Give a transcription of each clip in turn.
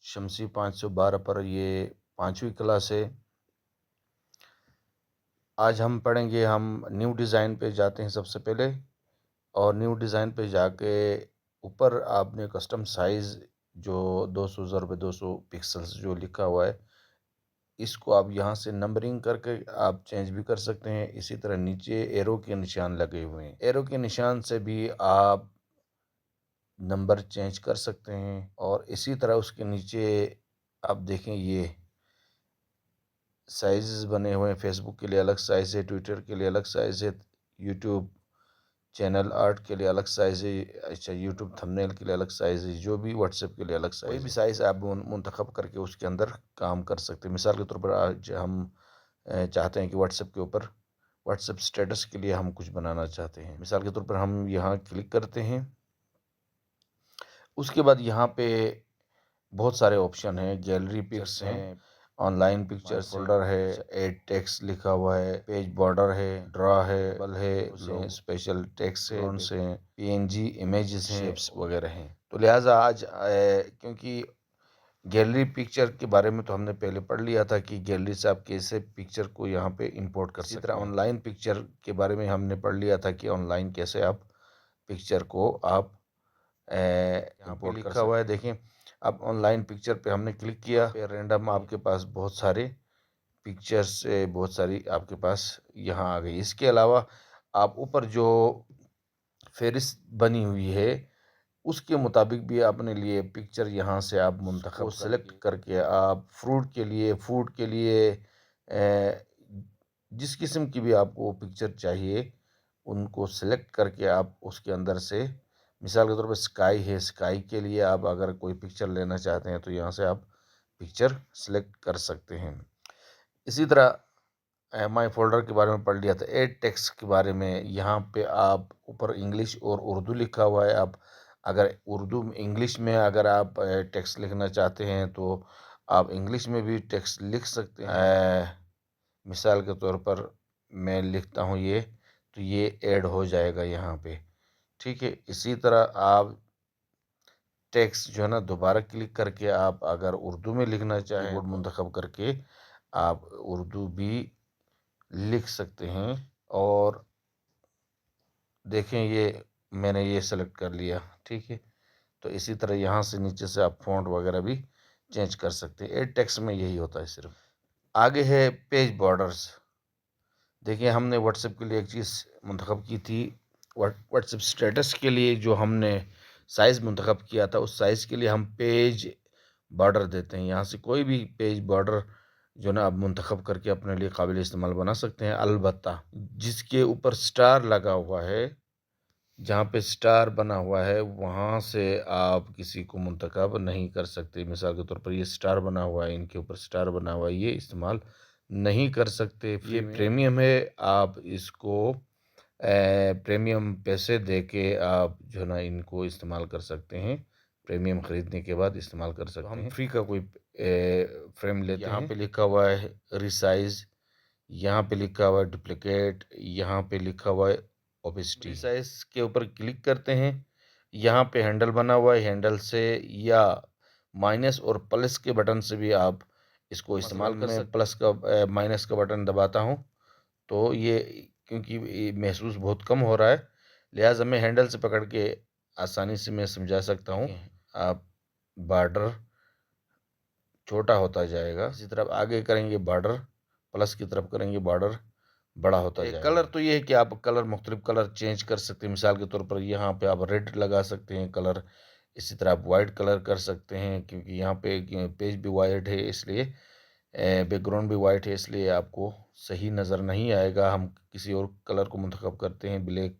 शमसी 512 पर ये 5वीं क्लास है। आज हम पढ़ेंगे, हम न्यू डिज़ाइन पे जाते हैं सबसे पहले, और न्यू डिज़ाइन पे जाके ऊपर आपने कस्टम साइज़ जो 200 ज़रबे 200 पिक्सल्स जो लिखा हुआ है, इसको आप यहाँ से नंबरिंग करके आप चेंज भी कर सकते हैं। इसी तरह नीचे एरो के निशान लगे हुए हैं, एरो के निशान से भी आप नंबर चेंज कर सकते हैं। और इसी तरह उसके नीचे आप देखें, ये साइज़ बने हुए हैं। फेसबुक के लिए अलग साइज़ है, ट्विटर के लिए अलग साइज़ है, यूट्यूब चैनल आर्ट के लिए अलग साइज़ है, अच्छा यूट्यूब थंबनेल के लिए अलग साइज़ है, जो भी व्हाट्सएप के लिए अलग साइज़ है। कोई भी साइज़ आप मुंतखब करके उसके अंदर काम कर सकते हैं। मिसाल के तौर पर आज हम चाहते हैं कि व्हाट्सएप के ऊपर व्हाट्सएप स्टेटस के लिए हम कुछ बनाना चाहते हैं। मिसाल के तौर पर हम यहाँ क्लिक करते हैं। उसके बाद यहाँ पे बहुत सारे ऑप्शन हैं, गैलरी पिक्स हैं, ऑनलाइन पिक्चर्स फोल्डर है, एड टेक्स्ट लिखा हुआ है, पेज बॉर्डर है, ड्रा है, बल है, स्पेशल टेक्स्ट है, पीएनजी इमेजेस हैं, शेप्स वगैरह हैं। तो लिहाजा आज क्योंकि गैलरी पिक्चर के बारे में तो हमने पहले पढ़ लिया था कि गैलरी से आप कैसे पिक्चर को यहाँ पे इंपोर्ट कर सकते हैं। इसी तरह ऑनलाइन पिक्चर के बारे में हमने पढ़ लिया था कि ऑनलाइन कैसे आप पिक्चर को आप यहाँ पे लिखा हुआ है, देखें। अब ऑनलाइन पिक्चर पे हमने क्लिक किया, फिर रैंडम आपके पास बहुत सारे पिक्चर्स से बहुत सारी आपके पास यहाँ आ गई। इसके अलावा आप ऊपर जो फहरिस्त बनी हुई है उसके मुताबिक भी अपने लिए पिक्चर यहाँ से आप मुंतखब सेलेक्ट करके आप फ्रूट के लिए, फूड के लिए, जिस किस्म की भी आपको पिक्चर चाहिए उनको सेलेक्ट करके आप उसके अंदर से, मिसाल के तौर पर स्काई है, स्काई के लिए आप अगर कोई पिक्चर लेना चाहते हैं तो यहाँ से आप पिक्चर सेलेक्ट कर सकते हैं। इसी तरह माई फोल्डर के बारे में पढ़ लिया था। एड टेक्स्ट के बारे में यहाँ पे आप ऊपर इंग्लिश और उर्दू लिखा हुआ है। आप अगर उर्दू इंग्लिश में अगर आप टेक्स्ट लिखना चाहते हैं तो आप इंग्लिश में भी टेक्स्ट लिख सकते हैं। मिसाल के तौर पर मैं लिखता हूँ ये, तो ये ऐड हो जाएगा यहाँ पे, ठीक है। इसी तरह आप टेक्स्ट जो है ना दोबारा क्लिक करके आप अगर उर्दू में लिखना चाहें, कीबोर्ड मुंतखब करके आप उर्दू भी लिख सकते हैं। और देखें, ये मैंने ये सेलेक्ट कर लिया, ठीक है। तो इसी तरह यहाँ से नीचे से आप फ़ॉन्ट वगैरह भी चेंज कर सकते हैं। एड टेक्स्ट में यही होता है सिर्फ। आगे है पेज बॉर्डर्स। देखिए, हमने व्हाट्सएप के लिए एक चीज़ मुंतखब की थी। व्हाट्सएप स्टेटस के लिए जो हमने साइज़ मुंतखब किया था, उस साइज़ के लिए हम पेज बॉर्डर देते हैं। यहाँ से कोई भी पेज बॉर्डर जो ना आप मुंतखब करके अपने लिए काबिल इस्तेमाल बना सकते हैं। अलबत्ता जिसके ऊपर स्टार लगा हुआ है, जहाँ पे स्टार बना हुआ है, वहाँ से आप किसी को मुंतखब नहीं कर सकते। मिसाल के तौर पर ये स्टार बना हुआ है, इनके ऊपर स्टार बना हुआ है, ये इस्तेमाल नहीं कर सकते। ये प्रीमियम है, आप इसको प्रीमियम पैसे दे के आप जो ना इनको इस्तेमाल कर सकते हैं। प्रीमियम ख़रीदने के बाद इस्तेमाल कर सकते हैं। हम फ्री का कोई फ्रेम लेते हैं। यहाँ पे लिखा हुआ है रिसाइज, यहाँ पे लिखा हुआ है डुप्लिकेट, यहाँ पे लिखा हुआ है ओपेसिटी। रिसाइज के ऊपर क्लिक करते हैं। यहाँ पे हैंडल बना हुआ है, हैंडल से या माइनस और प्लस के बटन से भी आप इसको इस्तेमाल कर सकते हैं। प्लस का माइनस का बटन दबाता हूँ तो ये, क्योंकि ये महसूस बहुत कम हो रहा है, लिहाजा मैं हैंडल से पकड़ के आसानी से मैं समझा सकता हूँ। आप बॉर्डर छोटा होता जाएगा, इसी तरफ आगे करेंगे बॉर्डर, प्लस की तरफ करेंगे बॉर्डर बड़ा होता जाएगा। कलर तो ये है कि आप कलर मुख्तलिफ कलर चेंज कर सकते हैं। मिसाल के तौर पर यहाँ पे आप रेड लगा सकते हैं कलर। इसी तरह आप वाइट कलर कर सकते हैं, क्योंकि यहाँ पे पेज भी वाइट है, इसलिए बैकग्राउंड भी वाइट है, इसलिए आपको सही नज़र नहीं आएगा। हम किसी और कलर को मुंतखब करते हैं, ब्लैक,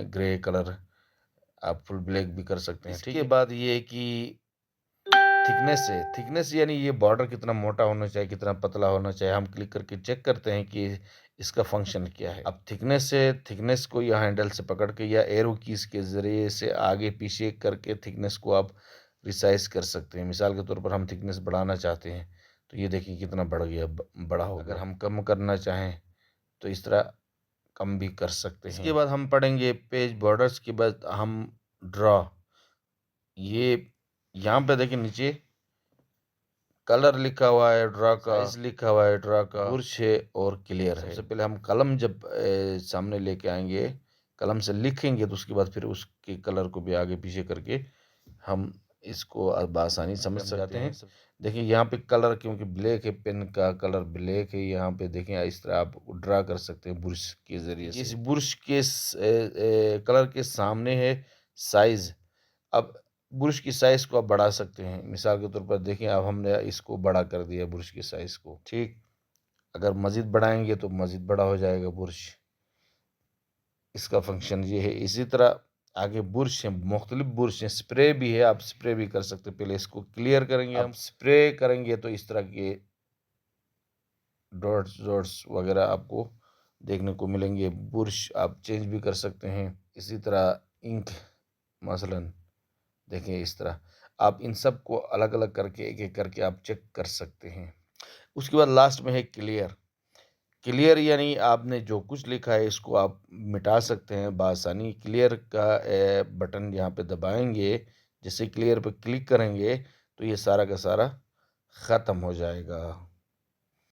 ग्रे कलर, आप फुल ब्लैक भी कर सकते हैं। इसके बाद ये कि थिकनेस है, थिकनेस यानी ये बॉर्डर कितना मोटा होना चाहिए, कितना पतला होना चाहिए, हम क्लिक करके चेक करते हैं कि इसका फंक्शन क्या है। अब थिकनेस है, थिकनेस को या हैंडल से पकड़ के या एरो कीज के ज़रिए से आगे पीछे करके थिकनेस को आप रिसाइज कर सकते हैं। मिसाल के तौर पर हम थिकनेस बढ़ाना चाहते हैं तो ये देखिए कितना बढ़ गया, बड़ा हो। अगर हम कम करना चाहें तो इस तरह कम भी कर सकते हैं। इसके बाद हम पढ़ेंगे पेज बॉर्डर्स के बाद हम ड्रा। ये यहाँ पे देखिए नीचे कलर लिखा हुआ है ड्रा का, साइज लिखा हुआ है ड्रा का, बुर्श है और क्लियर है। सबसे पहले हम कलम जब सामने लेके आएंगे, कलम से लिखेंगे तो उसके बाद फिर उसके कलर को भी आगे पीछे करके हम इसको आसानी समझ सकते हैं। देखिए यहाँ पे कलर क्योंकि ब्लैक है, पेन का कलर ब्लैक है, यहाँ पे देखें इस तरह आप ड्रा कर सकते हैं बुर्श के ज़रिए से। इस बुर्श के कलर के सामने है साइज़। अब बुर्श की साइज़ को आप बढ़ा सकते हैं। मिसाल के तौर पर देखें अब हमने इसको बड़ा कर दिया बुर्श की साइज़ को, ठीक। अगर मज़ीद बढ़ाएंगे तो मज़ीद बड़ा हो जाएगा बुर्श। इसका फंक्शन ये है। इसी तरह आगे बुर्श है, मुख्तलिफ बुर्श हैं, स्प्रे भी है, आप स्प्रे भी कर सकते हैं। पहले इसको क्लियर करेंगे, हम स्प्रे करेंगे तो इस तरह के डॉट्स डॉट्स वगैरह आपको देखने को मिलेंगे। बुर्श आप चेंज भी कर सकते हैं। इसी तरह इंक मसलन देखें इस तरह आप इन सब को अलग अलग करके एक एक करके आप चेक कर सकते हैं। उसके बाद लास्ट में है क्लियर। क्लियर यानी आपने जो कुछ लिखा है इसको आप मिटा सकते हैं बआसानी। क्लियर का बटन यहाँ पे दबाएंगे, जैसे क्लियर पे क्लिक करेंगे तो ये सारा का सारा ख़त्म हो जाएगा।